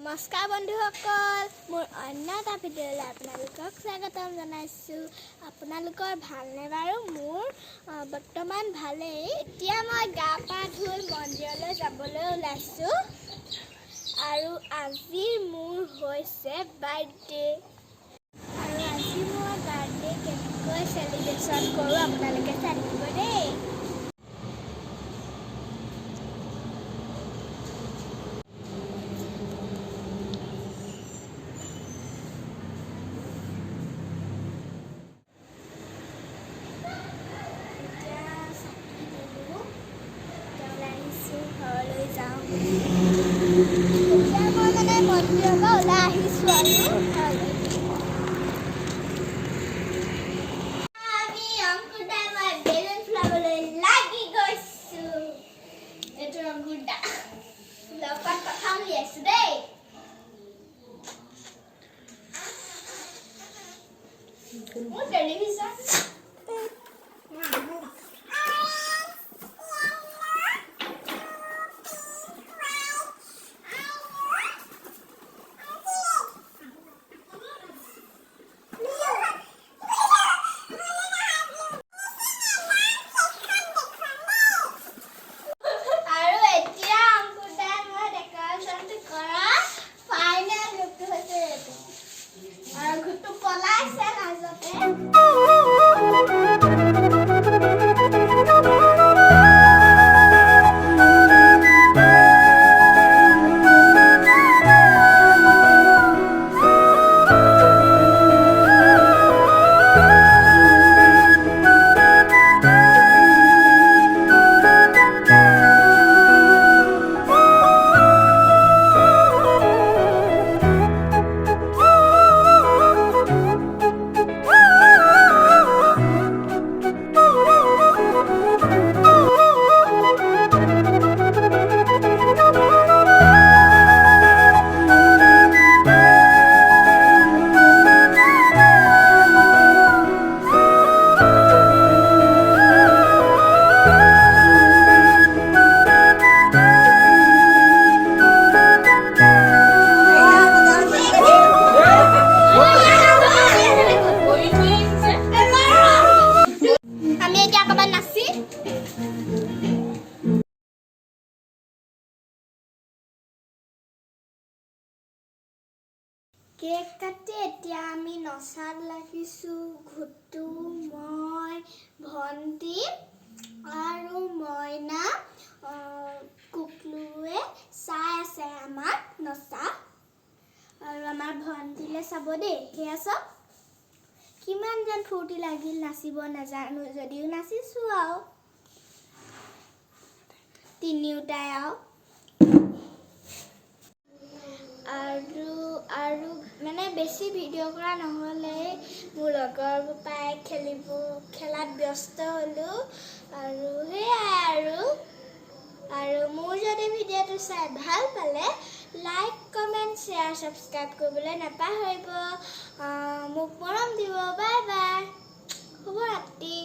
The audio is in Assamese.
নমস্কাৰ বন্ধুসকল, মোৰ অন্য এটা ভিডিঅ'লৈ আপোনালোকক স্বাগতম জনাইছোঁ। আপোনালোকৰ ভালনে বাৰু? মোৰ বৰ্তমান ভালেই। এতিয়া মই গা পা ধুই মন্দিৰলৈ যাবলৈ ওলাইছোঁ আৰু আজি মোৰ হৈছে বাৰ্থডে। আৰু আজি মই বাৰ্থডে কেনেকৈ চেলিব্ৰেশ্যন কৰোঁ আপোনালোকে চাই থাকিব দেই। ঘৰলৈ যাওঁ। এতিয়া মই মন্দিৰৰ পৰা ওলাই আহিছোঁ আমি অংকুৰ দাই মই বেলুন ফুলাবলৈ লাগি গৈছোঁ। এইটো অংকুৰ দা লগত কথা উলিয়াইছোঁ দেই। মোৰ টেলিভিছন কেক কাটি এতিয়া আমি নচাত লাগিছোঁ। ঘুটু, মই, ভণ্টি আৰু মইনা, কুকলুৱে চাই আছে আমাক নচা। আৰু আমাৰ ভণ্টিলে চাব দেই। সেয়া চাওক কিমান যেন ফূৰ্তি লাগিল। নাচিব নাজানো যদিও নাচিছোঁ তিনিওটাই আৰু বেছি ভিডিঅ' কৰা নহ'লে মোৰ লগৰবোৰ পাই খেলাত ব্যস্ত হ'লোঁ। আৰু সেয়াই আৰু মোৰ যদি ভিডিঅ'টো চাই ভাল পালে লাইক, কমেণ্ট, শ্বেয়াৰ, ছাবস্ক্ৰাইব কৰিবলৈ নাপাহৰিব। মোক মৰম দিব। বাই বাই, শুভৰাত্ৰি।